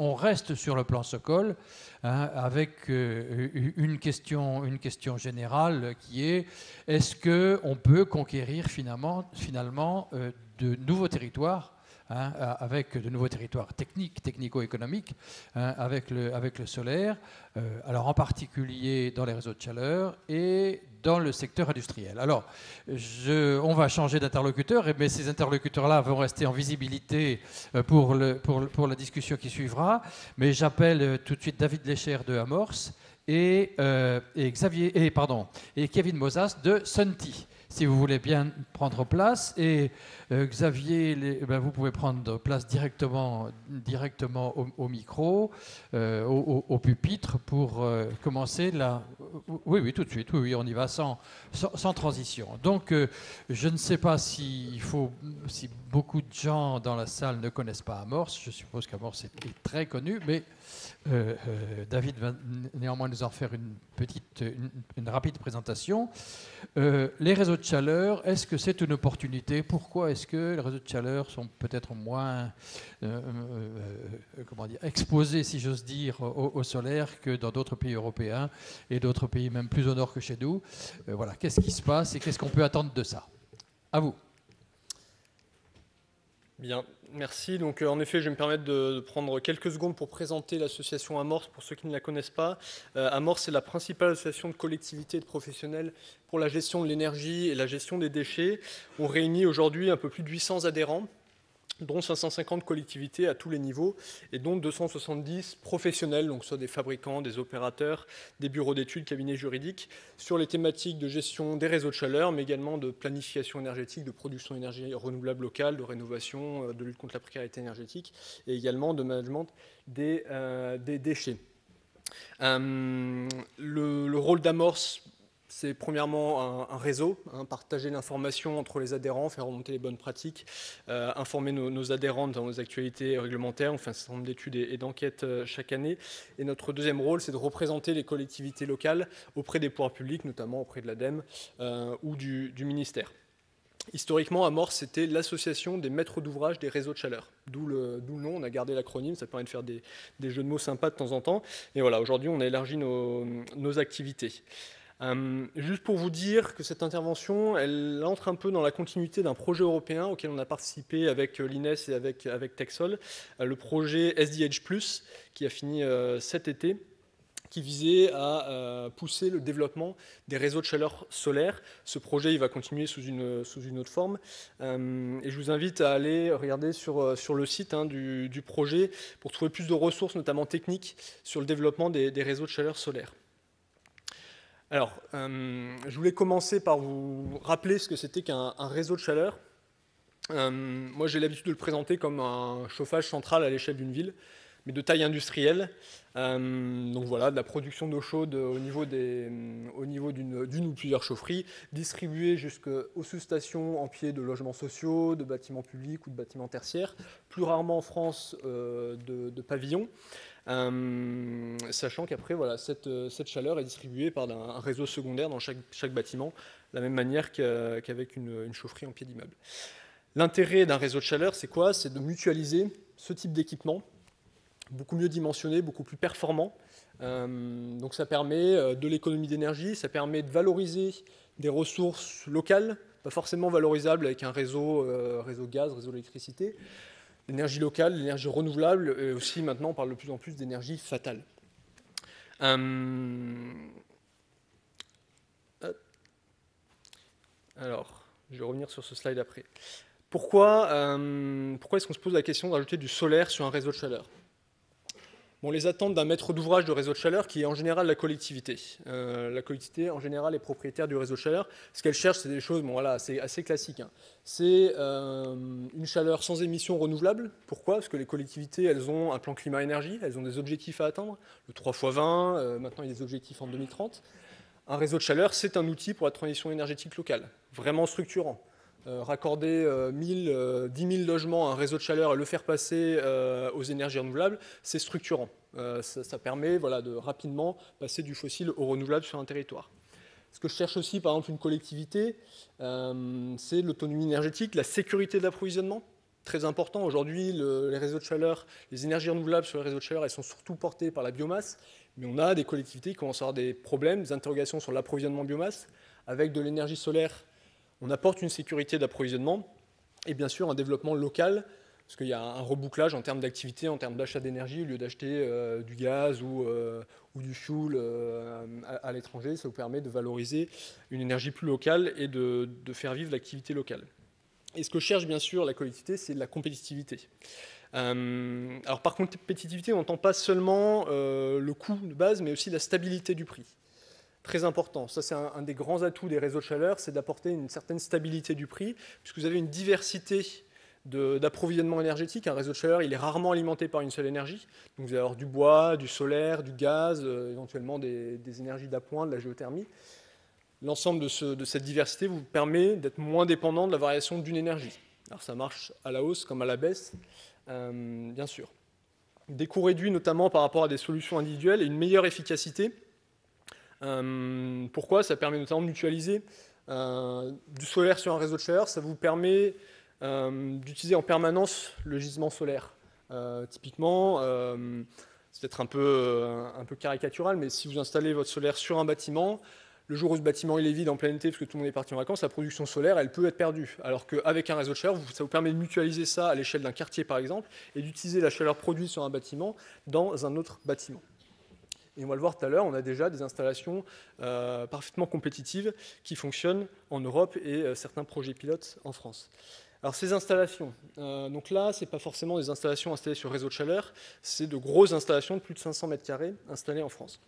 on reste sur le plan Sokol, hein, avec une question générale qui est: est-ce qu'on peut conquérir finalement de nouveaux territoires, hein, avec de nouveaux territoires technico-économiques, hein, avec le solaire, alors en particulier dans les réseaux de chaleur et dans le secteur industriel. Alors, on va changer d'interlocuteur, mais ces interlocuteurs-là vont rester en visibilité pour la discussion qui suivra. Mais j'appelle tout de suite David Lécher de Amorce et Kevin Mosas de Sunti, si vous voulez bien prendre place. Et Xavier, vous pouvez prendre place directement au micro, au pupitre, pour commencer la... Oui, tout de suite, oui, on y va sans transition. Donc, je ne sais pas si beaucoup de gens dans la salle ne connaissent pas Amorce. Je suppose qu'Amorce est très connu, mais David va néanmoins nous en faire une rapide présentation. Les réseaux de chaleur, est-ce que c'est une opportunité? Pourquoi est-ce que les réseaux de chaleur sont peut-être moins exposés, si j'ose dire, au solaire que dans d'autres pays européens et d'autres pays même plus au nord que chez nous? Voilà, qu'est-ce qui se passe et qu'est-ce qu'on peut attendre de ça? À vous. Bien, merci. Donc, en effet, je vais me permettre de prendre quelques secondes pour présenter l'association Amorce pour ceux qui ne la connaissent pas. Amorce est la principale association de collectivités et de professionnels pour la gestion de l'énergie et la gestion des déchets. On réunit aujourd'hui un peu plus de 800 adhérents, dont 550 collectivités à tous les niveaux, et dont 270 professionnels, donc soit des fabricants, des opérateurs, des bureaux d'études, cabinets juridiques, sur les thématiques de gestion des réseaux de chaleur, mais également de planification énergétique, de production d'énergie renouvelable locale, de rénovation, de lutte contre la précarité énergétique, et également de management des déchets. Le rôle d'Amorce, c'est premièrement un réseau, hein, partager l'information entre les adhérents, faire remonter les bonnes pratiques, informer nos adhérents dans nos actualités réglementaires. On fait un certain nombre d'études et d'enquêtes chaque année. Et notre deuxième rôle, c'est de représenter les collectivités locales auprès des pouvoirs publics, notamment auprès de l'ADEME ou du ministère. Historiquement, Amorce, c'était l'association des maîtres d'ouvrage des réseaux de chaleur. D'où le nom, on a gardé l'acronyme, ça permet de faire des jeux de mots sympas de temps en temps. Et voilà, aujourd'hui, on a élargi nos activités. Juste pour vous dire que cette intervention, elle entre un peu dans la continuité d'un projet européen auquel on a participé avec l'INES et avec Texol, le projet SDH+, qui a fini cet été, qui visait à pousser le développement des réseaux de chaleur solaire. Ce projet, il va continuer sous une autre forme. Et je vous invite à aller regarder sur le site du projet pour trouver plus de ressources, notamment techniques, sur le développement des réseaux de chaleur solaire. Alors, je voulais commencer par vous rappeler ce que c'était qu'un réseau de chaleur. Moi, j'ai l'habitude de le présenter comme un chauffage central à l'échelle d'une ville, mais de taille industrielle. Donc voilà, de la production d'eau chaude au niveau d'une ou plusieurs chaufferies, distribuée jusqu'aux sous-stations en pied de logements sociaux, de bâtiments publics ou de bâtiments tertiaires, plus rarement en France de pavillons. Sachant qu'après, voilà, cette chaleur est distribuée par un réseau secondaire dans chaque bâtiment, de la même manière qu'avec une chaufferie en pied d'immeuble. L'intérêt d'un réseau de chaleur, c'est quoi? C'est de mutualiser ce type d'équipement, beaucoup mieux dimensionné, beaucoup plus performant. Donc ça permet de l'économie d'énergie, ça permet de valoriser des ressources locales, pas forcément valorisables avec un réseau gaz, réseau d'électricité. L'énergie locale, l'énergie renouvelable, et aussi maintenant on parle de plus en plus d'énergie fatale. Alors, je vais revenir sur ce slide après. Pourquoi est-ce qu'on se pose la question de rajouter du solaire sur un réseau de chaleur? Bon, les attentes d'un maître d'ouvrage de réseau de chaleur, qui est en général la collectivité. La collectivité, en général, est propriétaire du réseau de chaleur. Ce qu'elle cherche, c'est des choses, bon, voilà, c'est assez classique. Hein. C'est une chaleur sans émissions renouvelables. Pourquoi? Parce que les collectivités, elles ont un plan climat-énergie, elles ont des objectifs à atteindre. Le 3x20, maintenant il y a des objectifs en 2030. Un réseau de chaleur, c'est un outil pour la transition énergétique locale, vraiment structurant. Raccorder 10 000 logements à un réseau de chaleur et le faire passer aux énergies renouvelables, c'est structurant. Ça permet, voilà, de rapidement passer du fossile au renouvelable sur un territoire. Ce que je cherche aussi, par exemple, une collectivité, c'est l'autonomie énergétique, la sécurité de l'approvisionnement. très important. Aujourd'hui, les réseaux de chaleur, les énergies renouvelables sur les réseaux de chaleur, elles sont surtout portées par la biomasse, mais on a des collectivités qui commencent à avoir des problèmes, des interrogations sur l'approvisionnement biomasse. Avec de l'énergie solaire, on apporte une sécurité d'approvisionnement et bien sûr un développement local, parce qu'il y a un rebouclage en termes d'activité, en termes d'achat d'énergie, au lieu d'acheter du gaz ou du fioul à l'étranger, ça vous permet de valoriser une énergie plus locale et de faire vivre l'activité locale. Et ce que cherche bien sûr la collectivité, c'est de la compétitivité. Alors par compétitivité, on n'entend pas seulement le coût de base, mais aussi la stabilité du prix. Très important. Ça, c'est un des grands atouts des réseaux de chaleur, c'est d'apporter une certaine stabilité du prix, puisque vous avez une diversité d'approvisionnement énergétique. Un réseau de chaleur, il est rarement alimenté par une seule énergie. Donc vous allez avoir du bois, du solaire, du gaz, éventuellement des énergies d'appoint, de la géothermie. L'ensemble de cette diversité vous permet d'être moins dépendant de la variation d'une énergie. Alors ça marche à la hausse comme à la baisse, bien sûr. Des coûts réduits notamment par rapport à des solutions individuelles et une meilleure efficacité. Pourquoi? Ça permet notamment de mutualiser du solaire sur un réseau de chaleur. Ça vous permet d'utiliser en permanence le gisement solaire. Typiquement, c'est peut-être un peu caricatural, mais si vous installez votre solaire sur un bâtiment, le jour où ce bâtiment il est vide en plein été parce que tout le monde est parti en vacances, la production solaire elle peut être perdue. Alors qu'avec un réseau de chaleur, ça vous permet de mutualiser ça à l'échelle d'un quartier par exemple et d'utiliser la chaleur produite sur un bâtiment dans un autre bâtiment. Et on va le voir tout à l'heure, on a déjà des installations parfaitement compétitives qui fonctionnent en Europe et certains projets pilotes en France. Alors ces installations, donc là, ce n'est pas forcément des installations installées sur réseau de chaleur, c'est de grosses installations de plus de 500 m² installées en France,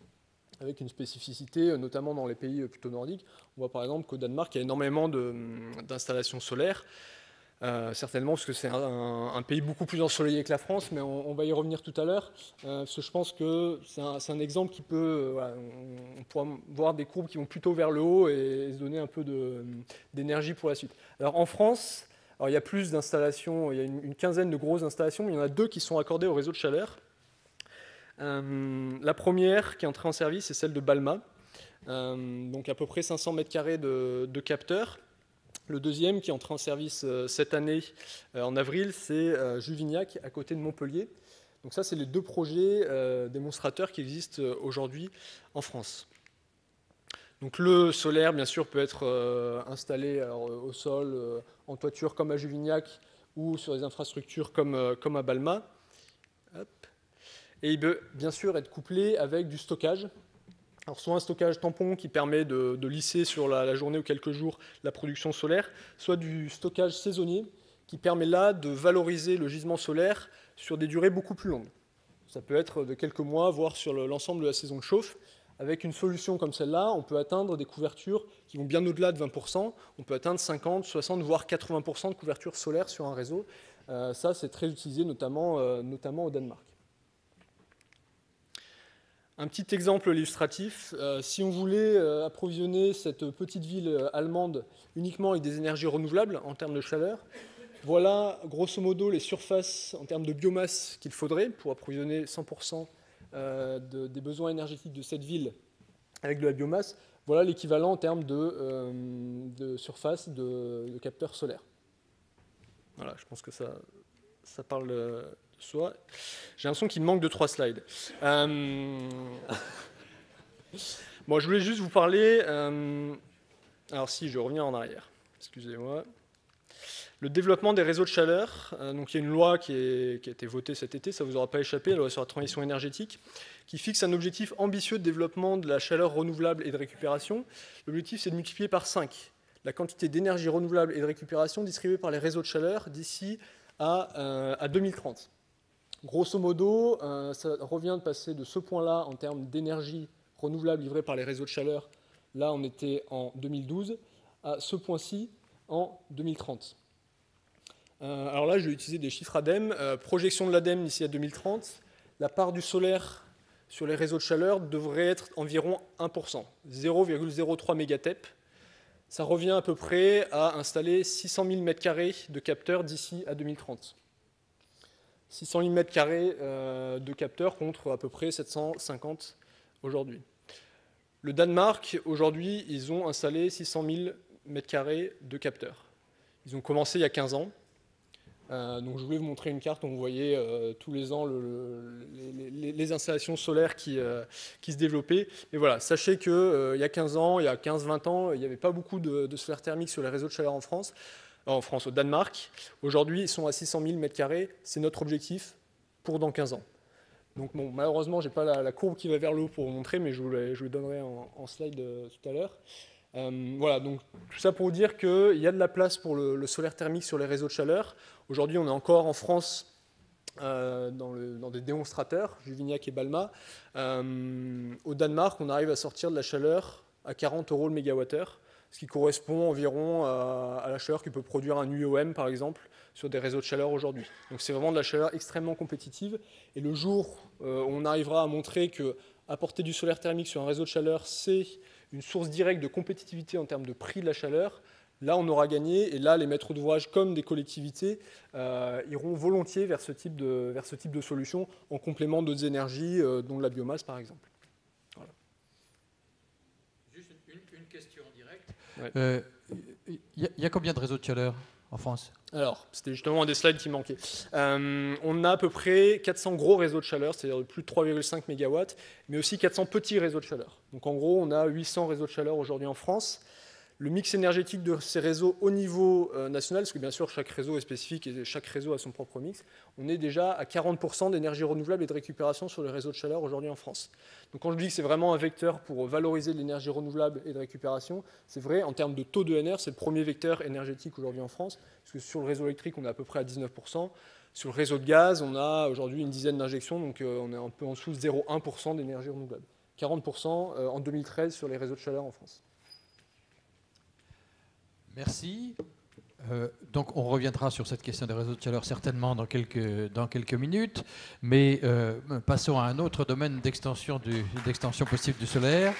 avec une spécificité, notamment dans les pays plutôt nordiques. On voit par exemple qu'au Danemark, il y a énormément d'installations solaires, certainement parce que c'est un pays beaucoup plus ensoleillé que la France, mais on va y revenir tout à l'heure, parce que je pense que c'est un exemple qui peut, voilà, on pourra voir des courbes qui vont plutôt vers le haut et se donner un peu d'énergie pour la suite. Alors en France, alors il y a plus d'installations, il y a une quinzaine de grosses installations, mais il y en a 2 qui sont accordées au réseau de chaleur. La première qui est entrée en service, c'est celle de Balma, donc à peu près 500 m² de capteurs. Le deuxième qui est entré en service cette année, en avril, c'est Juvignac, à côté de Montpellier. Donc ça, c'est les 2 projets démonstrateurs qui existent aujourd'hui en France. Donc le solaire, bien sûr, peut être installé au sol, en toiture comme à Juvignac, ou sur des infrastructures comme à Balma. Hop. Et il peut bien sûr être couplé avec du stockage. Alors soit un stockage tampon qui permet de lisser sur la journée ou quelques jours la production solaire, soit du stockage saisonnier qui permet là de valoriser le gisement solaire sur des durées beaucoup plus longues. Ça peut être de quelques mois, voire sur l'ensemble de la saison de chauffe. Avec une solution comme celle-là, on peut atteindre des couvertures qui vont bien au-delà de 20%. On peut atteindre 50, 60, voire 80% de couverture solaire sur un réseau. Ça, c'est très utilisé, notamment au Danemark. Un petit exemple illustratif, si on voulait approvisionner cette petite ville allemande uniquement avec des énergies renouvelables en termes de chaleur, voilà grosso modo les surfaces en termes de biomasse qu'il faudrait pour approvisionner 100% des besoins énergétiques de cette ville avec de la biomasse. Voilà l'équivalent en termes de surface de capteurs solaires. Voilà, je pense que ça parle de soi. J'ai l'impression qu'il me manque 2-3 slides. Bon, je voulais juste vous parler... alors si, je vais revenir en arrière. Excusez-moi. Le développement des réseaux de chaleur. Donc il y a une loi qui a été votée cet été, ça ne vous aura pas échappé, la loi sur la transition énergétique, qui fixe un objectif ambitieux de développement de la chaleur renouvelable et de récupération. L'objectif, c'est de multiplier par 5 la quantité d'énergie renouvelable et de récupération distribuée par les réseaux de chaleur d'ici à 2030. Grosso modo, ça revient de passer de ce point-là en termes d'énergie renouvelable livrée par les réseaux de chaleur, là on était en 2012, à ce point-ci en 2030. Alors là, je vais utiliser des chiffres ADEME. Projection de l'ADEME d'ici à 2030, la part du solaire sur les réseaux de chaleur devrait être environ 1%, 0,03 mégatep. Ça revient à peu près à installer 600 000 m² de capteurs d'ici à 2030. 600 000 m² de capteurs contre à peu près 750 aujourd'hui. Le Danemark, aujourd'hui, ils ont installé 600 000 m² de capteurs. Ils ont commencé il y a 15 ans. Donc je voulais vous montrer une carte où on voyait tous les ans les installations solaires qui se développaient. Mais voilà, sachez qu'il y a 15 ans, il y a 15-20 ans, il n'y avait pas beaucoup de solaire thermique sur les réseaux de chaleur en France, au Danemark. Aujourd'hui, ils sont à 600 000 m². C'est notre objectif pour dans 15 ans. Donc bon, malheureusement, je n'ai pas la courbe qui va vers le haut pour vous montrer, mais je vous le donnerai en slide tout à l'heure. Voilà, donc tout ça pour vous dire qu'il y a de la place pour le solaire thermique sur les réseaux de chaleur. Aujourd'hui, on est encore en France dans des démonstrateurs, Juvignac et Balma. Au Danemark, on arrive à sortir de la chaleur à 40 € le mégawattheure, ce qui correspond environ à la chaleur que peut produire un UOM, par exemple, sur des réseaux de chaleur aujourd'hui. Donc c'est vraiment de la chaleur extrêmement compétitive. Et le jour où on arrivera à montrer que apporter du solaire thermique sur un réseau de chaleur, c'est une source directe de compétitivité en termes de prix de la chaleur, là on aura gagné, et là les maîtres d'ouvrage comme des collectivités iront volontiers vers ce type de solution en complément d'autres énergies, dont la biomasse par exemple. Voilà. Juste une question directe. Il y a combien de réseaux de chaleur en France? Alors, c'était justement un des slides qui manquait. On a à peu près 400 gros réseaux de chaleur, c'est-à-dire plus de 3,5 MW, mais aussi 400 petits réseaux de chaleur. Donc en gros, on a 800 réseaux de chaleur aujourd'hui en France. Le mix énergétique de ces réseaux au niveau national, parce que bien sûr chaque réseau est spécifique et chaque réseau a son propre mix, on est déjà à 40% d'énergie renouvelable et de récupération sur les réseaux de chaleur aujourd'hui en France. Donc quand je dis que c'est vraiment un vecteur pour valoriser l'énergie renouvelable et de récupération, c'est vrai, en termes de taux d'ENR, c'est le premier vecteur énergétique aujourd'hui en France, parce que sur le réseau électrique, on est à peu près à 19%. Sur le réseau de gaz, on a aujourd'hui une dizaine d'injections, donc on est un peu en dessous de 0,1% d'énergie renouvelable. 40% en 2013 sur les réseaux de chaleur en France. Merci. Donc on reviendra sur cette question des réseaux de chaleur certainement dans quelques minutes, mais passons à un autre domaine d'extension possible du solaire.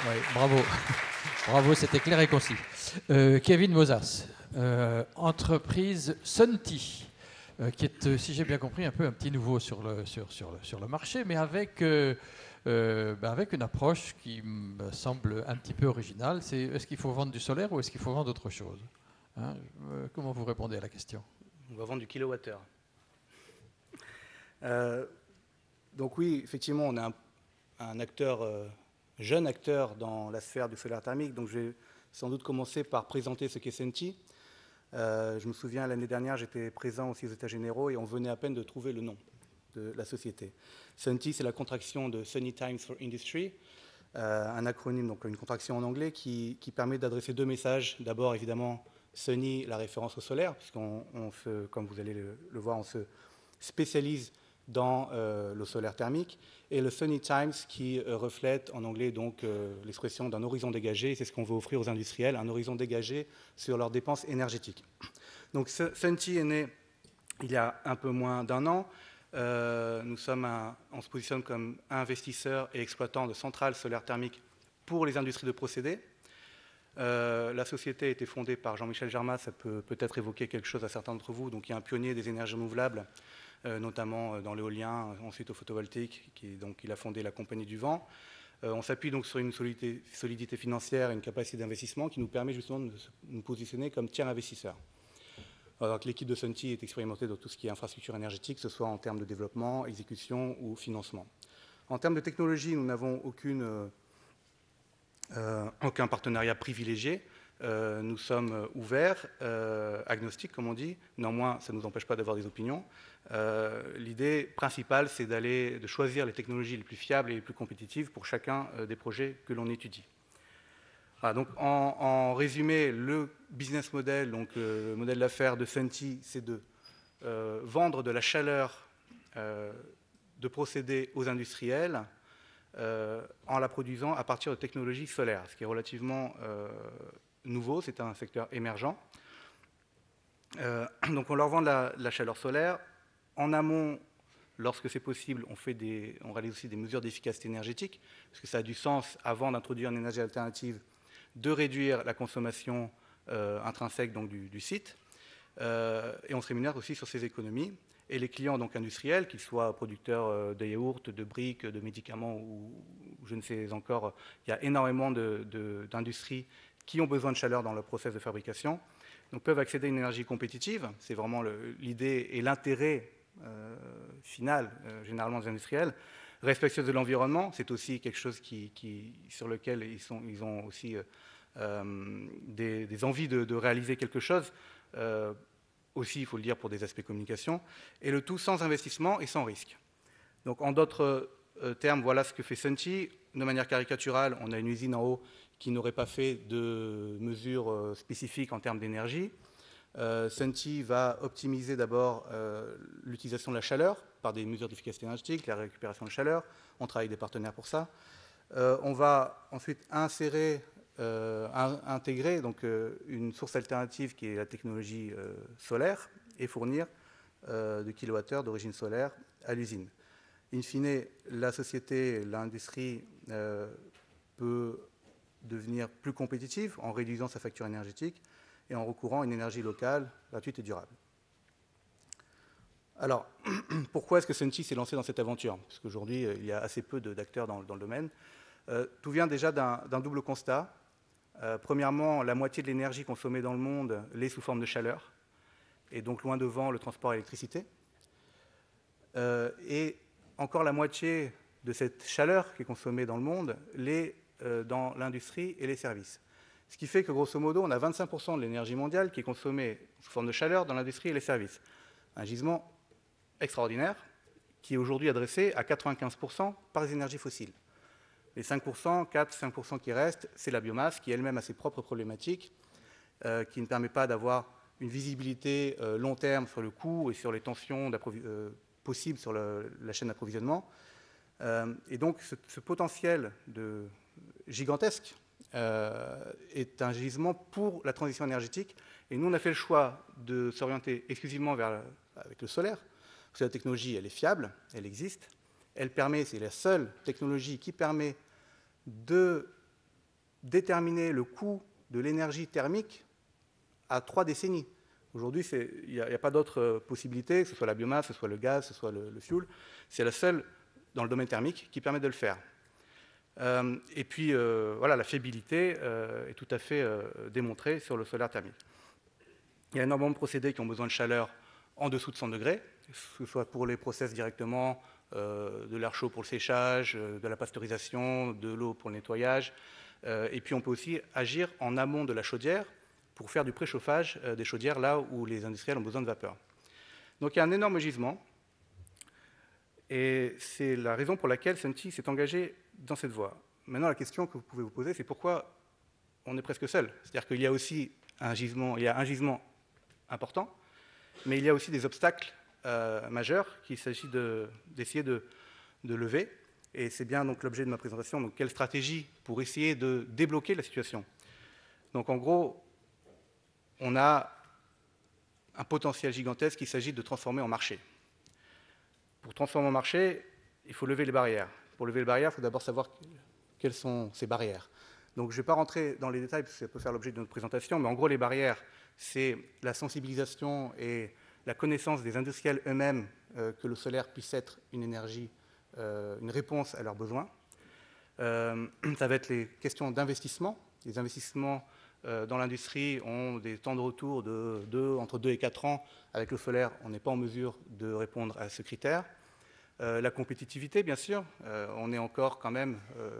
Oui, bravo. Bravo, c'était clair et concis. Kevin Mosas, entreprise Sunti, qui est, si j'ai bien compris, un petit nouveau sur le marché, mais avec une approche qui me semble un petit peu originale. Est-ce qu'il faut vendre du solaire ou est-ce qu'il faut vendre autre chose, hein? Comment vous répondez à la question? On va vendre du kilowattheure. Donc oui, effectivement, on est un acteur, jeune acteur dans la sphère du solaire thermique. Donc je vais sans doute commencer par présenter ce qu'est Sunti. Je me souviens, l'année dernière, j'étais présent aussi aux États généraux et on venait à peine de trouver le nom de la société. Sunti, c'est la contraction de Sunny Times for Industry, un acronyme, donc une contraction en anglais qui permet d'adresser deux messages. D'abord, évidemment, Sunny, la référence au solaire, puisqu'on comme vous allez le voir, on se spécialise dans le solaire thermique, et le Sunny Times qui reflète en anglais donc l'expression d'un horizon dégagé. C'est ce qu'on veut offrir aux industriels, un horizon dégagé sur leurs dépenses énergétiques. Donc Sunti est né il y a un peu moins d'un an. On se positionne comme investisseur et exploitant de centrales solaires thermiques pour les industries de procédés. La société a été fondée par Jean-Michel Germas, ça peut peut-être évoquer quelque chose à certains d'entre vous, donc il est un pionnier des énergies renouvelables, notamment dans l'éolien, ensuite au photovoltaïque, donc il a fondé la Compagnie du Vent. On s'appuie donc sur une solidité financière et une capacité d'investissement qui nous permet justement de nous positionner comme tiers investisseur. Alors que l'équipe de Sunti est expérimentée dans tout ce qui est infrastructure énergétique, que ce soit en termes de développement, exécution ou financement. En termes de technologie, nous n'avons aucun partenariat privilégié. Nous sommes ouverts, agnostiques comme on dit. Néanmoins, ça ne nous empêche pas d'avoir des opinions. L'idée principale, c'est de choisir les technologies les plus fiables et les plus compétitives pour chacun des projets que l'on étudie. Voilà, donc en résumé, le business model, donc le modèle d'affaires de Sunti, c'est de vendre de la chaleur de procédés aux industriels en la produisant à partir de technologies solaires, ce qui est relativement nouveau, c'est un secteur émergent. Donc on leur vend de la chaleur solaire. En amont, lorsque c'est possible, on réalise aussi des mesures d'efficacité énergétique, parce que ça a du sens, avant d'introduire une énergie alternative, de réduire la consommation intrinsèque donc, du site. Et on se rémunère aussi sur ces économies. Et les clients donc, industriels, qu'ils soient producteurs de yaourts, de briques, de médicaments ou je ne sais encore, il y a énormément d'industries qui ont besoin de chaleur dans leur process de fabrication. donc peuvent accéder à une énergie compétitive. C'est vraiment l'idée et l'intérêt final, généralement des industriels. Respectueuse de l'environnement, c'est aussi quelque chose sur lequel ils ont aussi des envies de réaliser quelque chose, aussi, il faut le dire, pour des aspects communication, et le tout sans investissement et sans risque. Donc, en d'autres termes, voilà ce que fait Senti. De manière caricaturale, on a une usine en haut qui n'aurait pas fait de mesures spécifiques en termes d'énergie. Senti va optimiser d'abord l'utilisation de la chaleur par des mesures d'efficacité énergétique, la récupération de chaleur. On travaille avec des partenaires pour ça. On va ensuite intégrer donc, une source alternative qui est la technologie solaire et fournir de kilowattheures d'origine solaire à l'usine. In fine, la société, l'industrie peut devenir plus compétitive en réduisant sa facture énergétique et en recourant à une énergie locale, gratuite et durable. Alors, pourquoi est-ce que Senti s'est lancé dans cette aventure? Parce qu'aujourd'hui, il y a assez peu d'acteurs dans le domaine. Tout vient déjà d'un double constat. Premièrement, la moitié de l'énergie consommée dans le monde l'est sous forme de chaleur, et donc loin devant le transport à l'électricité. Et encore la moitié de cette chaleur qui est consommée dans le monde l'est dans l'industrie et les services. Ce qui fait que, grosso modo, on a 25% de l'énergie mondiale qui est consommée sous forme de chaleur dans l'industrie et les services. Un gisement extraordinaire qui est aujourd'hui adressé à 95% par les énergies fossiles. Les 5%, 4-5% qui restent, c'est la biomasse qui elle-même a ses propres problématiques, qui ne permet pas d'avoir une visibilité long terme sur le coût et sur les tensions possibles sur la chaîne d'approvisionnement. Et donc ce potentiel gigantesque est un gisement pour la transition énergétique. Et nous, on a fait le choix de s'orienter exclusivement avec le solaire, parce que la technologie, elle est fiable, elle existe. Elle permet, c'est la seule technologie qui permet de déterminer le coût de l'énergie thermique à 3 décennies. Aujourd'hui, il n'y a pas d'autre possibilité, que ce soit la biomasse, que ce soit le gaz, que ce soit le fuel. C'est la seule dans le domaine thermique qui permet de le faire. Et puis, voilà, la fiabilité est tout à fait démontrée sur le solaire thermique. Il y a énormément de procédés qui ont besoin de chaleur en dessous de 100 degrés, que ce soit pour les process directement, de l'air chaud pour le séchage, de la pasteurisation, de l'eau pour le nettoyage. Et puis on peut aussi agir en amont de la chaudière pour faire du préchauffage des chaudières là où les industriels ont besoin de vapeur. Donc il y a un énorme gisement. Et c'est la raison pour laquelle Senti s'est engagé dans cette voie. Maintenant, la question que vous pouvez vous poser, c'est pourquoi on est presque seul. C'est-à-dire qu'il y a aussi un gisement important, mais il y a aussi des obstacles majeurs qu'il s'agit d'essayer de lever. Et c'est bien donc l'objet de ma présentation. Donc, quelle stratégie pour essayer de débloquer la situation? Donc, en gros, on a un potentiel gigantesque qu'il s'agit de transformer en marché. Pour transformer en marché, il faut lever les barrières. Pour lever les barrières, il faut d'abord savoir quelles sont ces barrières. Donc, je ne vais pas rentrer dans les détails, parce que ça peut faire l'objet de notre présentation, mais en gros, les barrières, c'est la sensibilisation et la connaissance des industriels eux-mêmes que le solaire puisse être une énergie, une réponse à leurs besoins. Ça va être les questions d'investissement. Les investissements dans l'industrie ont des temps de retour entre 2 et 4 ans. Avec le solaire, on n'est pas en mesure de répondre à ce critère. La compétitivité, bien sûr. On est encore quand même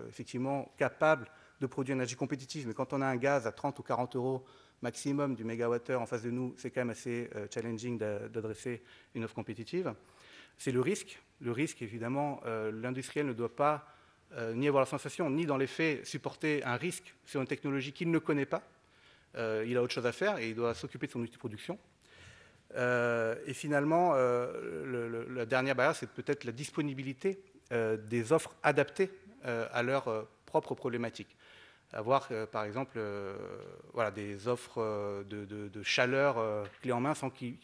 effectivement capable de produire une énergie compétitive, mais quand on a un gaz à 30 ou 40 euros maximum du mégawattheure en face de nous, c'est quand même assez challenging d'adresser une offre compétitive. C'est le risque. Le risque, évidemment, l'industriel ne doit pas ni avoir la sensation, ni dans les faits supporter un risque sur une technologie qu'il ne connaît pas. Il a autre chose à faire et il doit s'occuper de son outil de production. Et finalement, la dernière barrière, c'est peut-être la disponibilité des offres adaptées à leurs propres problématiques. Avoir, par exemple, voilà, des offres de chaleur clé en main sans qui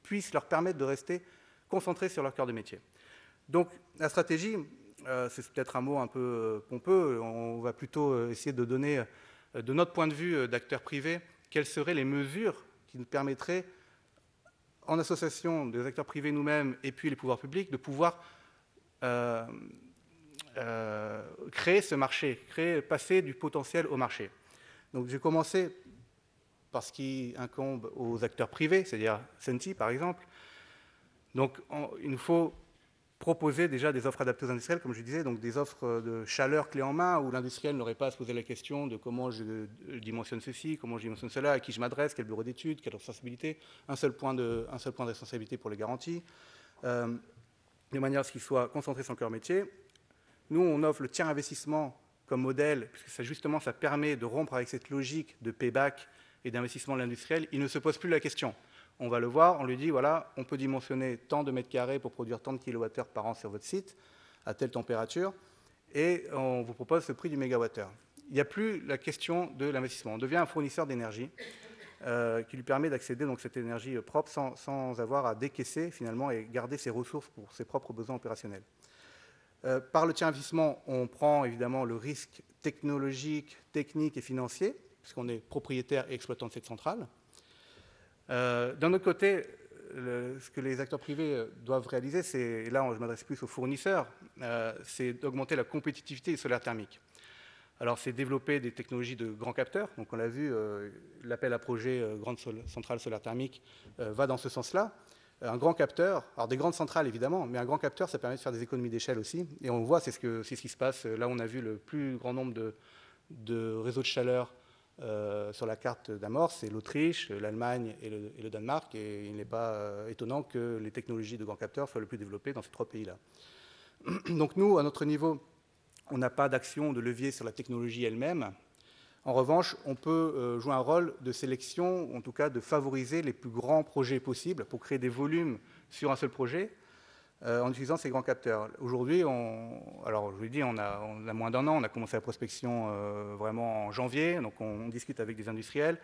puissent leur permettre de rester concentrés sur leur cœur de métier. Donc, la stratégie, c'est peut-être un mot un peu pompeux, on va plutôt essayer de donner, de notre point de vue d'acteurs privés, quelles seraient les mesures qui nous permettraient, en association des acteurs privés nous-mêmes et puis les pouvoirs publics, de pouvoir créer ce marché, passer du potentiel au marché. Donc j'ai commencé par ce qui incombe aux acteurs privés, c'est-à-dire Senti par exemple. Donc il nous faut proposer déjà des offres adaptées aux industriels, comme je disais, donc des offres de chaleur clé en main, où l'industriel n'aurait pas à se poser la question de comment je dimensionne ceci, comment je dimensionne cela, à qui je m'adresse, quel bureau d'études, quelle responsabilité, un seul point de responsabilité pour les garanties, de manière à ce qu'il soit concentré sur le cœur métier. Nous, on offre le tiers investissement comme modèle, puisque ça, justement, ça permet de rompre avec cette logique de payback et d'investissement de l'industriel. Il ne se pose plus la question. On va le voir, on lui dit, voilà, on peut dimensionner tant de mètres carrés pour produire tant de kilowattheures par an sur votre site, à telle température, et on vous propose ce prix du mégawattheure. Il n'y a plus la question de l'investissement. On devient un fournisseur d'énergie qui lui permet d'accéder à cette énergie propre sans avoir à décaisser, finalement, et garder ses ressources pour ses propres besoins opérationnels. Par le tiers investissement, on prend évidemment le risque technologique, technique et financier, puisqu'on est propriétaire et exploitant de cette centrale. D'un autre côté, ce que les acteurs privés doivent réaliser, et là je m'adresse plus aux fournisseurs, c'est d'augmenter la compétitivité du solaire thermique. Alors c'est développer des technologies de grands capteurs, donc on l'a vu, l'appel à projet grande centrale solaire thermique va dans ce sens-là. Un grand capteur, alors des grandes centrales évidemment, mais un grand capteur ça permet de faire des économies d'échelle aussi, et on voit c'est ce qui se passe, là on a vu le plus grand nombre de réseaux de chaleur sur la carte d'Amorce, c'est l'Autriche, l'Allemagne et le Danemark, et il n'est pas étonnant que les technologies de grands capteurs soient le plus développées dans ces trois pays-là. Donc nous, à notre niveau, on n'a pas d'action de levier sur la technologie elle-même. En revanche, on peut jouer un rôle de sélection, en tout cas de favoriser les plus grands projets possibles pour créer des volumes sur un seul projet en utilisant ces grands capteurs. Aujourd'hui, alors je vous l'ai dit, on a moins d'un an, on a commencé la prospection vraiment en janvier, donc on discute avec des industriels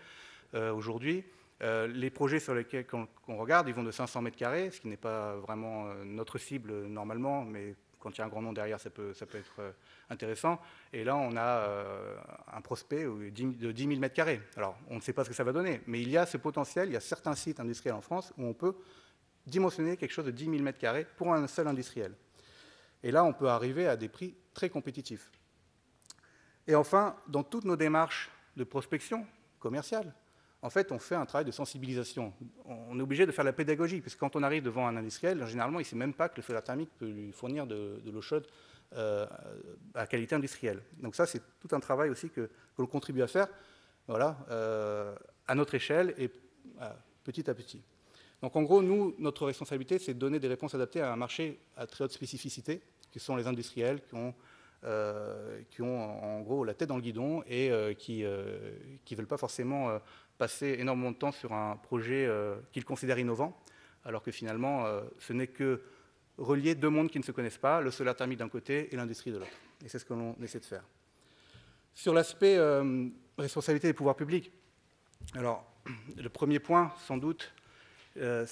aujourd'hui. Les projets sur lesquels qu'on regarde, ils vont de 500 mètres carrés, ce qui n'est pas vraiment notre cible normalement, mais quand il y a un grand nom derrière, ça peut être intéressant. Et là, on a un prospect de 10 000 mètres carrés. Alors, on ne sait pas ce que ça va donner, mais il y a ce potentiel, il y a certains sites industriels en France où on peut dimensionner quelque chose de 10 000 mètres carrés pour un seul industriel. Et là, on peut arriver à des prix très compétitifs. Et enfin, dans toutes nos démarches de prospection commerciale, en fait, on fait un travail de sensibilisation. On est obligé de faire la pédagogie, puisque quand on arrive devant un industriel, généralement, il ne sait même pas que le solaire thermique peut lui fournir de l'eau chaude à qualité industrielle. Donc ça, c'est tout un travail aussi que l'on contribue à faire, voilà, à notre échelle et petit à petit. Donc en gros, nous, notre responsabilité, c'est de donner des réponses adaptées à un marché à très haute spécificité, qui sont les industriels qui ont en gros la tête dans le guidon et qui ne veulent pas forcément passer énormément de temps sur un projet qu'ils considèrent innovant, alors que finalement, ce n'est que relier deux mondes qui ne se connaissent pas, le solaire thermique d'un côté et l'industrie de l'autre. Et c'est ce que l'on essaie de faire. Sur l'aspect responsabilité des pouvoirs publics, alors le premier point, sans doute, ce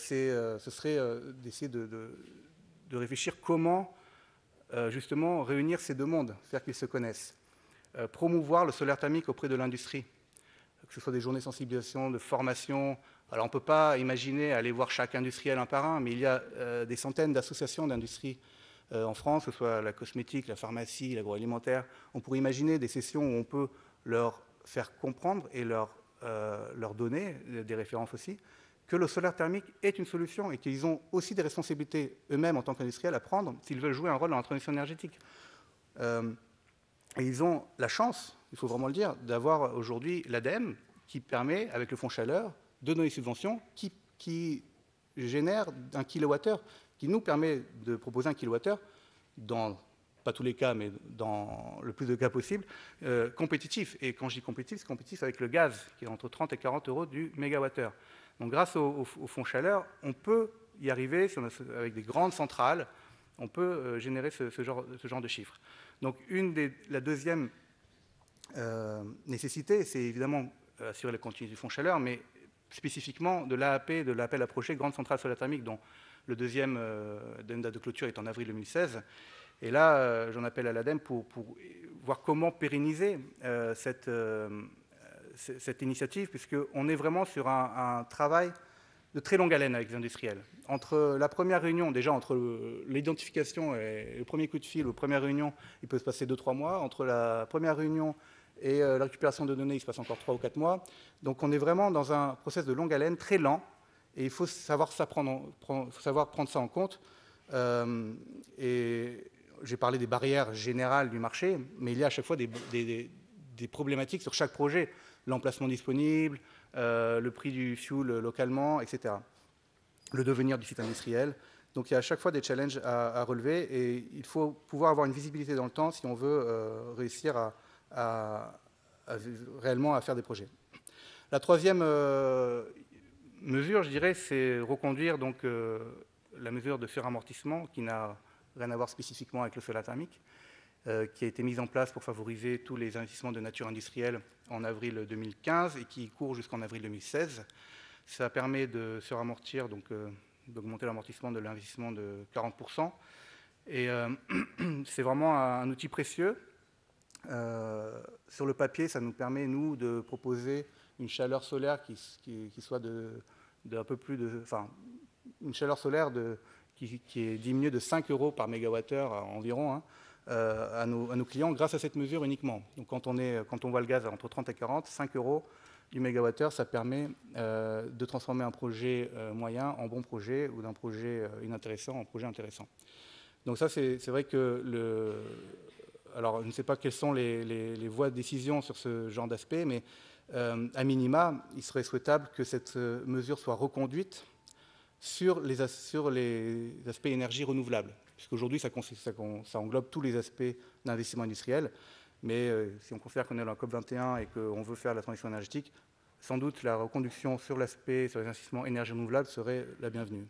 serait d'essayer de réfléchir comment justement réunir ces deux mondes, faire qu'ils se connaissent. Promouvoir le solaire thermique auprès de l'industrie, que ce soit des journées de sensibilisation, de formation. Alors on ne peut pas imaginer aller voir chaque industriel un par un, mais il y a des centaines d'associations d'industrie en France, que ce soit la cosmétique, la pharmacie, l'agroalimentaire. On pourrait imaginer des sessions où on peut leur faire comprendre et leur donner des références aussi, que le solaire thermique est une solution et qu'ils ont aussi des responsabilités eux-mêmes en tant qu'industriels à prendre s'ils veulent jouer un rôle dans la transition énergétique. Et ils ont la chance, il faut vraiment le dire, d'avoir aujourd'hui l'ADEME qui permet, avec le fonds chaleur, de donner des subventions qui génèrent un kilowattheure, qui nous permet de proposer un kilowattheure dans, pas tous les cas, mais dans le plus de cas possible, compétitif. Et quand je dis compétitif, c'est compétitif avec le gaz, qui est entre 30 et 40 euros du mégawattheure. Donc grâce au fonds chaleur, on peut y arriver avec des grandes centrales, on peut générer ce genre de chiffres. Donc la deuxième nécessité, c'est évidemment assurer la continuité du fonds chaleur, mais spécifiquement de l'AAP, de l'appel à projet Grande Centrale Solaire Thermique, dont le deuxième date de clôture est en avril 2016. Et là, j'en appelle à l'ADEME pour voir comment pérenniser cette initiative, puisqu'on est vraiment sur un travail de très longue haleine avec les industriels. Entre la première réunion, déjà entre l'identification et le premier coup de fil, ou première réunion, il peut se passer 2-3 mois. Entre la première réunion et la récupération de données, il se passe encore 3 ou 4 mois. Donc on est vraiment dans un process de longue haleine, très lent, et il faut savoir prendre ça en compte. Et j'ai parlé des barrières générales du marché, mais il y a à chaque fois des problématiques sur chaque projet. L'emplacement disponible, le prix du fuel localement, etc. Le devenir du site industriel. Donc il y a à chaque fois des challenges à relever et il faut pouvoir avoir une visibilité dans le temps si on veut réussir réellement à faire des projets. La troisième mesure, je dirais, c'est reconduire donc, la mesure de suramortissement qui n'a rien à voir spécifiquement avec le solaire thermique, qui a été mise en place pour favoriser tous les investissements de nature industrielle en avril 2015 et qui court jusqu'en avril 2016. Ça permet de suramortir, donc d'augmenter l'amortissement de l'investissement de 40%. Et c'est vraiment un outil précieux. Sur le papier, ça nous permet, nous, de proposer une chaleur solaire qui soit d'un peu plus de... Enfin, une chaleur solaire qui est diminuée de 5 € par mégawattheure environ, hein, à nos clients grâce à cette mesure uniquement. Donc quand on voit le gaz entre 30 et 40, 5 € du mégawattheure, ça permet de transformer un projet moyen en bon projet ou d'un projet inintéressant en projet intéressant. Donc ça, c'est vrai que alors, je ne sais pas quelles sont les voies de décision sur ce genre d'aspect, mais à minima, il serait souhaitable que cette mesure soit reconduite sur les aspects énergie renouvelable, puisqu'aujourd'hui, ça englobe tous les aspects d'investissement industriel. Mais si on considère qu'on est dans la COP21 et qu'on veut faire la transition énergétique, sans doute la reconduction sur les investissements énergie renouvelable serait la bienvenue.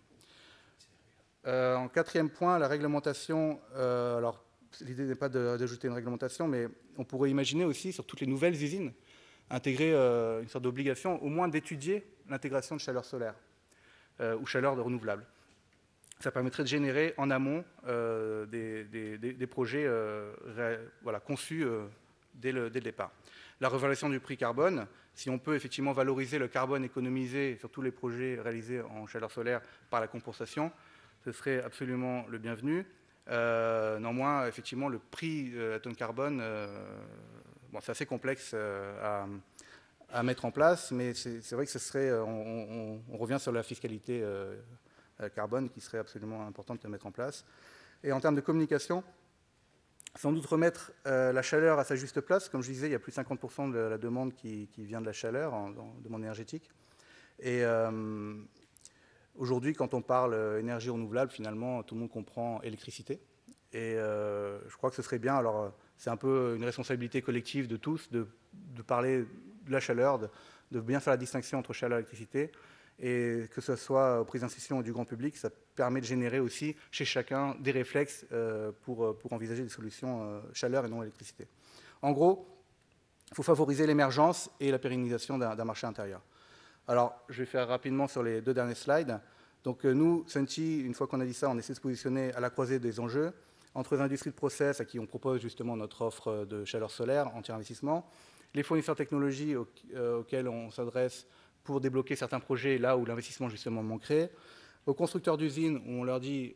En quatrième point, la réglementation. Alors, l'idée n'est pas d'ajouter une réglementation, mais on pourrait imaginer aussi, sur toutes les nouvelles usines, intégrer une sorte d'obligation, au moins d'étudier l'intégration de chaleur solaire ou chaleur de renouvelable. Ça permettrait de générer en amont des projets conçus dès le départ. La revalorisation du prix carbone, si on peut effectivement valoriser le carbone économisé sur tous les projets réalisés en chaleur solaire par la compensation, ce serait absolument le bienvenu. Néanmoins, effectivement, le prix de la tonne carbone, c'est assez complexe à mettre en place, mais c'est vrai que ce serait, on revient sur la fiscalité carbone qui serait absolument importante de mettre en place. Et en termes de communication, sans doute remettre la chaleur à sa juste place. Comme je disais, il y a plus de 50% de la demande qui vient de la chaleur, en demande énergétique. Et aujourd'hui, quand on parle énergie renouvelable, finalement, tout le monde comprend électricité. Et je crois que ce serait bien, alors c'est un peu une responsabilité collective de tous, de parler de la chaleur, de bien faire la distinction entre chaleur et électricité, et que ce soit aux prises d'institution ou du grand public, ça permet de générer aussi chez chacun des réflexes pour envisager des solutions chaleur et non électricité. En gros, il faut favoriser l'émergence et la pérennisation d'un marché intérieur. Alors, je vais faire rapidement sur les deux derniers slides. Donc nous, Senti, une fois qu'on a dit ça, on essaie de se positionner à la croisée des enjeux entre les industries de process à qui on propose justement notre offre de chaleur solaire anti-investissement, les fournisseurs de technologies auxquels on s'adresse pour débloquer certains projets là où l'investissement justement manquerait, aux constructeurs d'usines où on leur dit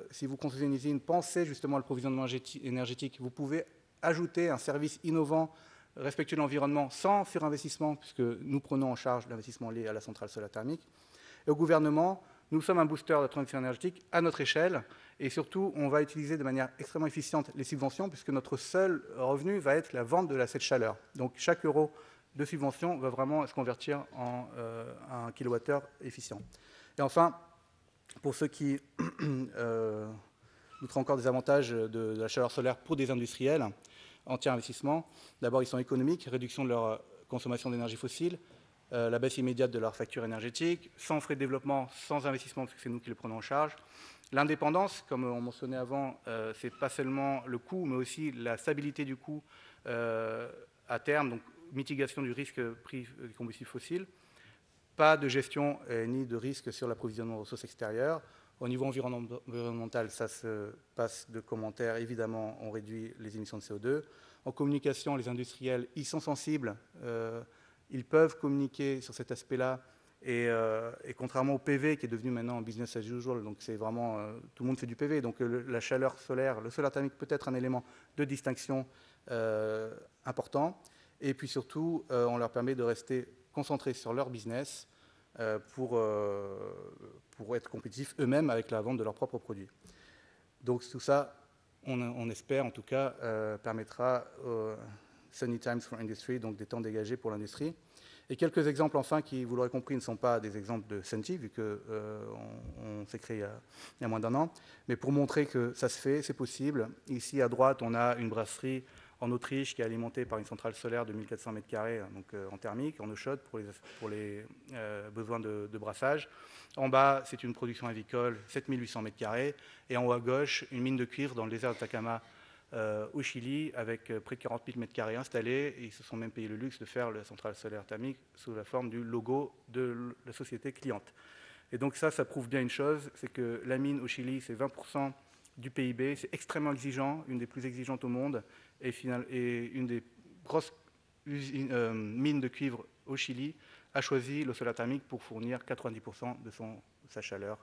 si vous construisez une usine, pensez justement à l'approvisionnement énergétique, vous pouvez ajouter un service innovant, respectueux de l'environnement sans surinvestissement puisque nous prenons en charge l'investissement lié à la centrale solaire thermique. Et au gouvernement, nous sommes un booster de la transition énergétique à notre échelle et surtout, on va utiliser de manière extrêmement efficiente les subventions puisque notre seul revenu va être la vente de cette chaleur. Donc chaque euro de subvention va vraiment se convertir en un kilowattheure efficient. Et enfin, pour ceux qui noteraient encore des avantages de la chaleur solaire pour des industriels, anti-investissement, d'abord ils sont économiques, réduction de leur consommation d'énergie fossile, la baisse immédiate de leur facture énergétique, sans frais de développement, sans investissement, parce que c'est nous qui le prenons en charge. L'indépendance, comme on mentionnait avant, c'est pas seulement le coût, mais aussi la stabilité du coût à terme, donc mitigation du risque prix des combustibles fossiles, pas de gestion ni de risque sur l'approvisionnement de ressources extérieures. Au niveau environnemental, ça se passe de commentaires, évidemment, on réduit les émissions de CO2. En communication, les industriels, ils sont sensibles, ils peuvent communiquer sur cet aspect-là, et contrairement au PV qui est devenu maintenant un business as usual, donc c'est vraiment, tout le monde fait du PV, donc la chaleur solaire, le solaire thermique peut être un élément de distinction important. Et puis surtout, on leur permet de rester concentrés sur leur business pour être compétitifs eux-mêmes avec la vente de leurs propres produits. Donc tout ça, on espère en tout cas, permettra Sunny Times for Industry, donc des temps dégagés pour l'industrie. Et quelques exemples enfin qui, vous l'aurez compris, ne sont pas des exemples de Senti, vu qu'on s'est créé il y a moins d'1 an, mais pour montrer que ça se fait, c'est possible. Ici à droite, on a une brasserie en Autriche qui est alimentée par une centrale solaire de 1400 m², donc en thermique, en eau chaude pour les besoins de brassage. En bas, c'est une production avicole, 7800 m², et en haut à gauche, une mine de cuivre dans le désert d'Atacama au Chili, avec près de 40 000 m² installés. Et ils se sont même payé le luxe de faire la centrale solaire thermique sous la forme du logo de la société cliente. Et donc ça prouve bien une chose, c'est que la mine au Chili, c'est 20% du PIB, c'est extrêmement exigeant, une des plus exigeantes au monde, et une des grosses mines de cuivre au Chili a choisi le solaire thermique pour fournir 90% de sa chaleur,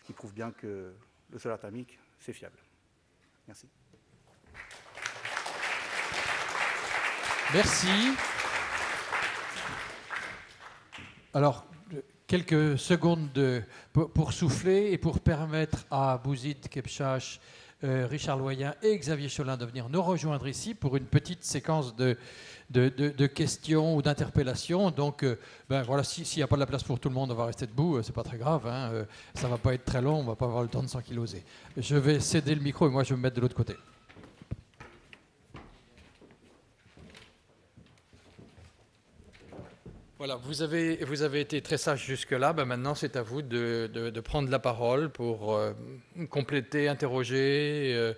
ce qui prouve bien que le solaire thermique, c'est fiable. Merci. Merci. Alors, quelques secondes pour souffler et pour permettre à Bouzid Kebshach, Richard Loyen et Xavier Cholin de venir nous rejoindre ici pour une petite séquence de questions ou d'interpellations. Donc, voilà, s'il n'y a pas de la place pour tout le monde, on va rester debout, c'est pas très grave, hein, ça va pas être très long, on va pas avoir le temps de s'enkyloser. Je vais céder le micro et moi je vais me mettre de l'autre côté. Voilà, vous avez été très sage jusque-là. Maintenant, c'est à vous de prendre la parole pour compléter, interroger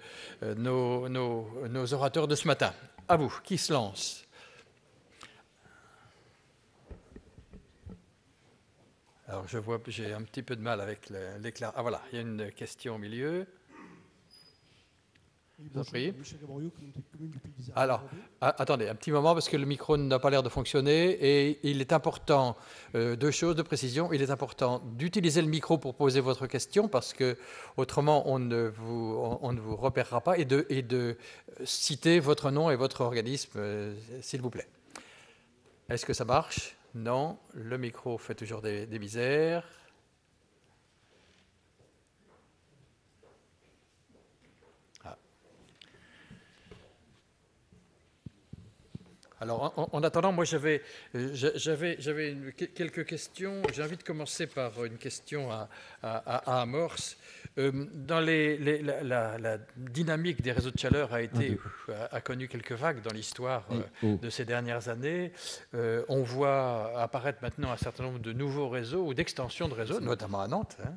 nos orateurs de ce matin. À vous, qui se lance? Alors, je vois que j'ai un petit peu de mal avec l'éclair. Ah voilà, il y a une question au milieu. Alors, attendez un petit moment parce que le micro n'a pas l'air de fonctionner et il est important, deux choses de précision, il est important d'utiliser le micro pour poser votre question parce que autrement on ne vous repérera pas et de citer votre nom et votre organisme, s'il vous plaît. Est-ce que ça marche? Non, le micro fait toujours des misères. Alors, en attendant, moi, j'avais quelques questions. J'ai envie de commencer par une question à Amorce. Dans la dynamique des réseaux de chaleur a connu quelques vagues dans l'histoire de ces dernières années. On voit apparaître maintenant un certain nombre de nouveaux réseaux ou d'extensions de réseaux, notamment à Nantes, hein,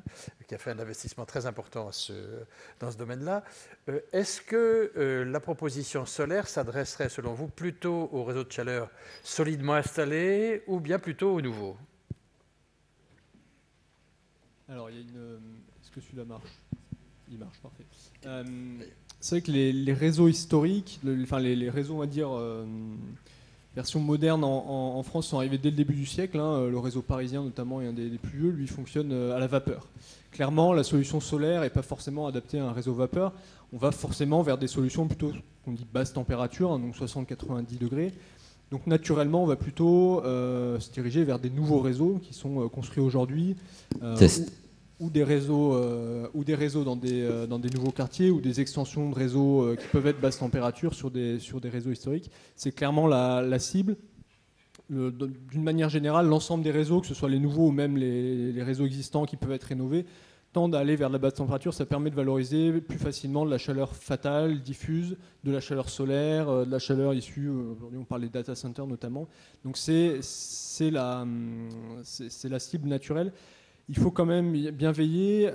qui a fait un investissement très important dans ce domaine-là. Est-ce que la proposition solaire s'adresserait, selon vous, plutôt aux réseaux de chaleur solidement installés ou bien plutôt aux nouveaux? Alors, il y a est-ce que celui-là marche? Il marche, parfait. C'est vrai que les réseaux historiques, les réseaux, on va dire, version moderne en France sont arrivés dès le début du siècle. Hein. Le réseau parisien, notamment, est un des plus vieux, lui, fonctionne à la vapeur. Clairement, la solution solaire n'est pas forcément adaptée à un réseau vapeur. On va forcément vers des solutions plutôt, qu'on dit basse température, hein, donc 60-90 degrés. Donc naturellement, on va plutôt se diriger vers des nouveaux réseaux qui sont construits aujourd'hui, ou des réseaux dans des nouveaux quartiers, ou des extensions de réseaux qui peuvent être basse température sur des réseaux historiques. C'est clairement la cible. D'une manière générale, l'ensemble des réseaux, que ce soit les nouveaux ou même les réseaux existants qui peuvent être rénovés, tendent à aller vers la basse température. Ça permet de valoriser plus facilement de la chaleur fatale, diffuse, de la chaleur solaire, de la chaleur issue, aujourd'hui on parle des data centers notamment. Donc c'est la cible naturelle. Il faut quand même bien veiller,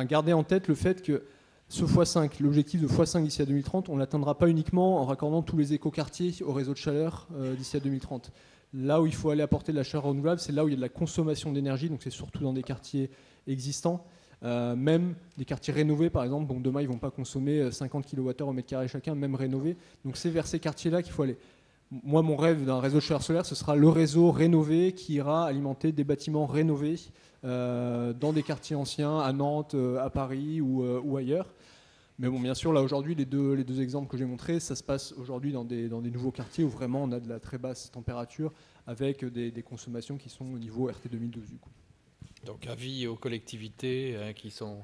garder en tête le fait que ce x5, l'objectif de x5 d'ici à 2030, on ne l'atteindra pas uniquement en raccordant tous les écoquartiers au réseau de chaleur d'ici à 2030. Là où il faut aller apporter de la chaleur renouvelable, c'est là où il y a de la consommation d'énergie, donc c'est surtout dans des quartiers existants, même des quartiers rénovés par exemple. Bon, demain, ils ne vont pas consommer 50 kWh au mètre carré chacun, même rénovés. Donc c'est vers ces quartiers-là qu'il faut aller. Moi, mon rêve d'un réseau de chaleur solaire, ce sera le réseau rénové qui ira alimenter des bâtiments rénovés dans des quartiers anciens, à Nantes, à Paris ou ailleurs. Mais bon, bien sûr, là aujourd'hui, les deux exemples que j'ai montrés, ça se passe aujourd'hui dans des nouveaux quartiers où vraiment on a de la très basse température avec des consommations qui sont au niveau RT 2012 du coup. Donc avis aux collectivités qui sont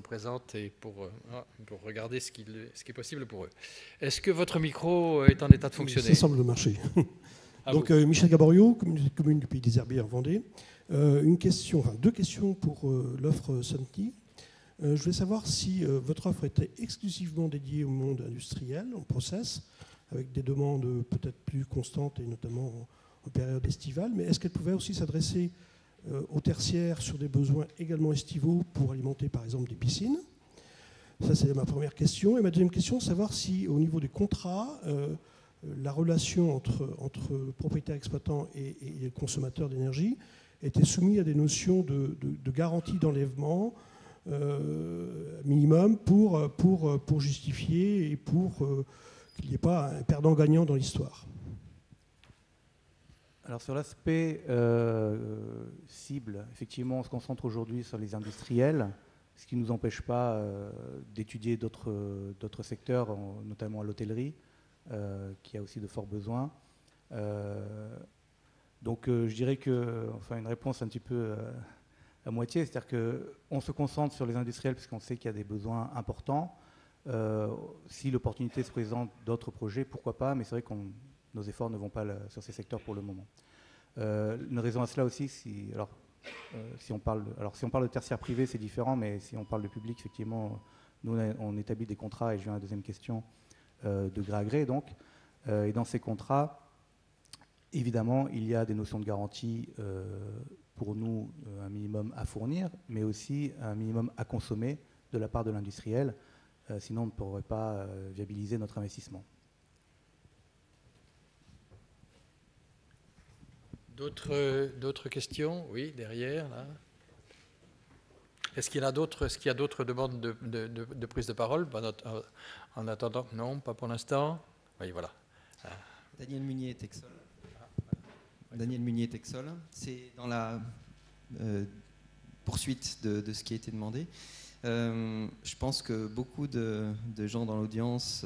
présentes et pour regarder ce qui est possible pour eux. Est-ce que votre micro est en état de fonctionner? Ça semble marcher. Donc Michel Gaborio, commune du Pays des Herbiers en Vendée. Deux questions pour l'offre Senti. Je voulais savoir si votre offre était exclusivement dédiée au monde industriel, en process, avec des demandes peut-être plus constantes et notamment en période estivale, mais est-ce qu'elle pouvait aussi s'adresser au tertiaire sur des besoins également estivaux pour alimenter par exemple des piscines? Ça c'est ma première question. Et ma deuxième question, savoir si au niveau des contrats, la relation entre propriétaires exploitants et consommateurs d'énergie était soumise à des notions de garantie d'enlèvement minimum pour justifier et pour qu'il n'y ait pas un perdant-gagnant dans l'histoire. Alors sur l'aspect cible, effectivement, on se concentre aujourd'hui sur les industriels, ce qui ne nous empêche pas d'étudier d'autres secteurs, notamment à l'hôtellerie, qui a aussi de forts besoins. Donc je dirais que, enfin une réponse un petit peu à moitié, c'est-à-dire qu'on se concentre sur les industriels parce qu'on sait qu'il y a des besoins importants. Si l'opportunité se présente d'autres projets, pourquoi pas, mais c'est vrai que nos efforts ne vont pas sur ces secteurs pour le moment. Une raison à cela aussi, si on parle de tertiaire privé, c'est différent, mais si on parle de public, effectivement, nous on établit des contrats, et je viens à la deuxième question, de gré à gré donc. Et dans ces contrats, évidemment, il y a des notions de garantie pour nous, un minimum à fournir, mais aussi un minimum à consommer de la part de l'industriel. Sinon, on ne pourrait pas viabiliser notre investissement. D'autres questions? Oui, derrière, là. Est-ce qu'il y a d'autres demandes de prise de parole? En attendant, non, pas pour l'instant. Oui, voilà. Daniel Munier, Texol. Daniel Munier, Texol. C'est dans la poursuite de ce qui a été demandé. Je pense que beaucoup de gens dans l'audience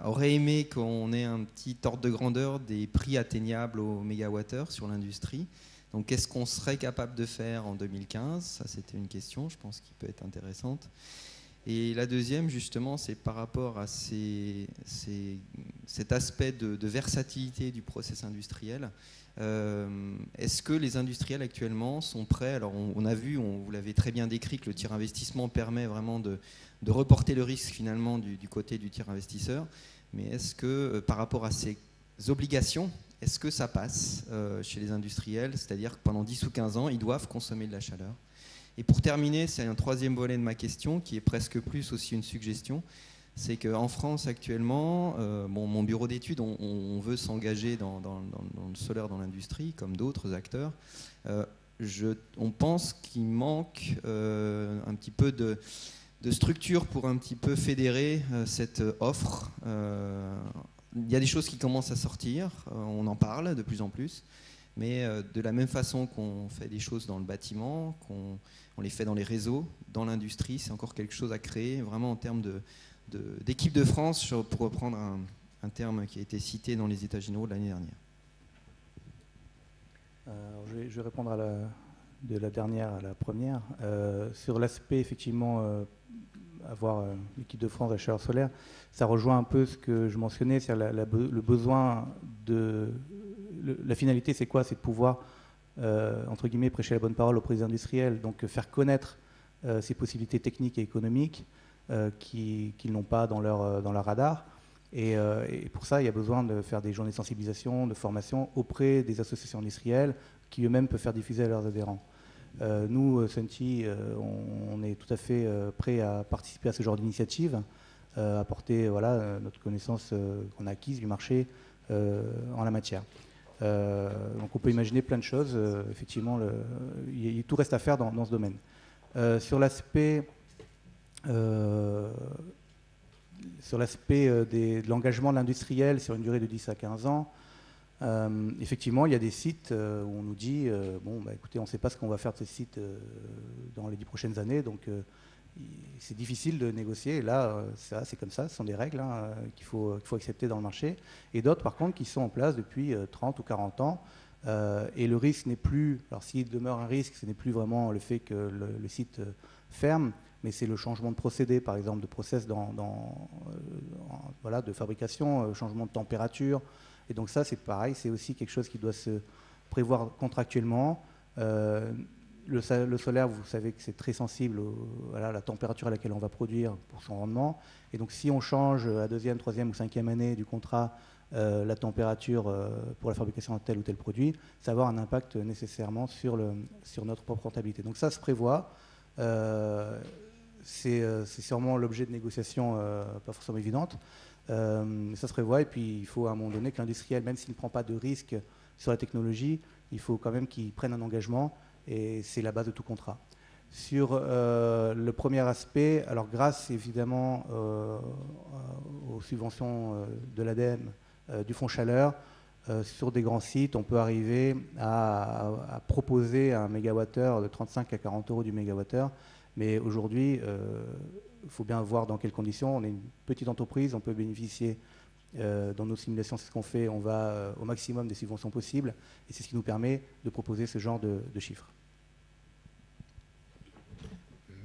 auraient aimé qu'on ait un petit ordre de grandeur des prix atteignables au mégawattheure sur l'industrie. Donc, qu'est-ce qu'on serait capable de faire en 2015? Ça, c'était une question, je pense, qui peut être intéressante. Et la deuxième, justement, c'est par rapport à cet aspect de versatilité du process industriel. Est-ce que les industriels actuellement sont prêts? Alors on a vu, vous l'avez très bien décrit, que le tiers investissement permet vraiment de reporter le risque finalement du côté du tiers investisseur. Mais est-ce que par rapport à ces obligations, est-ce que ça passe chez les industriels? C'est-à-dire que pendant 10 ou 15 ans, ils doivent consommer de la chaleur. Et pour terminer, c'est un troisième volet de ma question qui est presque plus aussi une suggestion. C'est qu'en France actuellement, mon bureau d'études, on veut s'engager dans le solaire dans l'industrie, comme d'autres acteurs. On pense qu'il manque un petit peu de structure pour un petit peu fédérer cette offre. Il y a des choses qui commencent à sortir, on en parle de plus en plus, mais de la même façon qu'on fait des choses dans le bâtiment, qu'on les fait dans les réseaux, dans l'industrie, c'est encore quelque chose à créer, vraiment en termes d'équipe de France, pour reprendre un terme qui a été cité dans les états généraux de l'année dernière. Je vais répondre de la dernière à la première. Sur l'aspect, effectivement, avoir l'équipe de France à la chaleur solaire, ça rejoint un peu ce que je mentionnais, c'est-à-dire le besoin la finalité, c'est quoi? C'est de pouvoir, entre guillemets, prêcher la bonne parole auprès des industriels, donc faire connaître ces possibilités techniques et économiques qu'ils n'ont pas dans leur radar. Et pour ça, il y a besoin de faire des journées de sensibilisation, de formation auprès des associations industrielles qui eux-mêmes peuvent faire diffuser à leurs adhérents. Nous, Senti, on est tout à fait prêts à participer à ce genre d'initiative, apporter notre connaissance qu'on a acquise du marché en la matière. Donc on peut imaginer plein de choses. Effectivement, tout reste à faire dans ce domaine. Sur l'aspect de l'engagement de l'industriel sur une durée de 10 à 15 ans, effectivement, il y a des sites où on nous dit écoutez, on ne sait pas ce qu'on va faire de ces sites dans les 10 prochaines années, donc c'est difficile de négocier. Et là, c'est comme ça, ce sont des règles qu'il faut accepter dans le marché. Et d'autres, par contre, qui sont en place depuis 30 ou 40 ans. Et le risque n'est plus, alors s'il demeure un risque, ce n'est plus vraiment le fait que le site ferme, mais c'est le changement de procédé, par exemple, de process voilà, de fabrication, changement de température. Et donc ça, c'est pareil, c'est aussi quelque chose qui doit se prévoir contractuellement. Le solaire, vous savez que c'est très sensible à la température à laquelle on va produire pour son rendement. Et donc si on change à deuxième, troisième ou cinquième année du contrat la température pour la fabrication de tel ou tel produit, ça va avoir un impact nécessairement sur notre propre rentabilité. Donc ça se prévoit. C'est sûrement l'objet de négociations pas forcément évidentes. Ça se prévoit et puis il faut à un moment donné que l'industriel, même s'il ne prend pas de risque sur la technologie, il faut quand même qu'il prenne un engagement et c'est la base de tout contrat. Sur le premier aspect, alors grâce évidemment aux subventions de l'ADEME, du fonds chaleur, sur des grands sites, on peut arriver à proposer un mégawattheure de 35 à 40 euros du mégawattheure. Mais aujourd'hui, il faut bien voir dans quelles conditions. On est une petite entreprise, on peut bénéficier, dans nos simulations, c'est ce qu'on fait, on va au maximum des subventions possibles, et c'est ce qui nous permet de proposer ce genre de chiffres.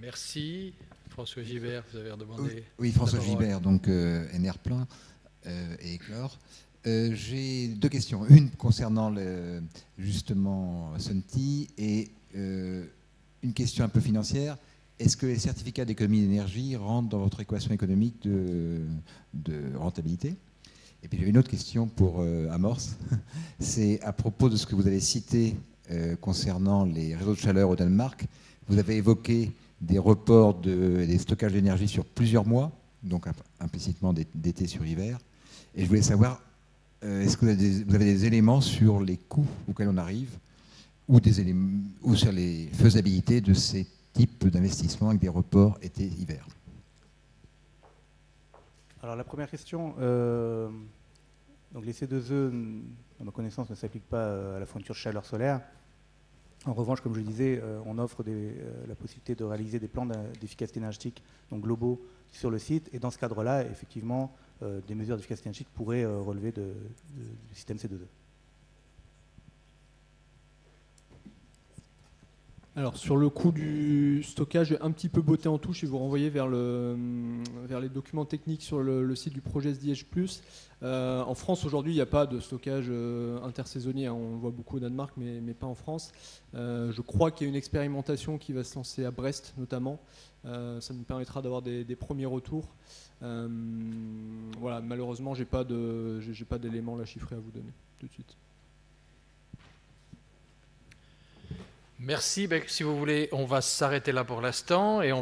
Merci. François Gibert, vous avez redemandé. Oui, François Gibert, donc Enerplan et Eclore. J'ai deux questions. Une concernant justement Sunti et une question un peu financière. Est-ce que les certificats d'économie d'énergie rentrent dans votre équation économique de rentabilité? Et puis j'avais une autre question pour Amorce. C'est à propos de ce que vous avez cité concernant les réseaux de chaleur au Danemark. Vous avez évoqué des reports des stockages d'énergie sur plusieurs mois, donc implicitement d'été sur hiver. Et je voulais savoir, est-ce que vous avez des éléments sur les coûts auxquels on arrive ou sur les faisabilités de ces types d'investissements avec des reports été-hiver? Alors la première question, donc les C2E, à ma connaissance, ne s'appliquent pas à la fourniture de chaleur solaire. En revanche, comme je le disais, on offre la possibilité de réaliser des plans d'efficacité énergétique donc globaux sur le site. Et dans ce cadre-là, effectivement, des mesures d'efficacité énergétique pourraient relever du système C2E. Alors sur le coût du stockage, j'ai un petit peu botté en touche et vous renvoyer vers les documents techniques sur le site du projet SDH+. En France aujourd'hui, il n'y a pas de stockage intersaisonnier, hein. On le voit beaucoup au Danemark, mais pas en France. Je crois qu'il y a une expérimentation qui va se lancer à Brest notamment. Ça nous permettra d'avoir des premiers retours. Voilà, malheureusement, j'ai pas d'éléments là chiffrés à vous donner tout de suite. Merci. Si vous voulez, on va s'arrêter là pour l'instant et on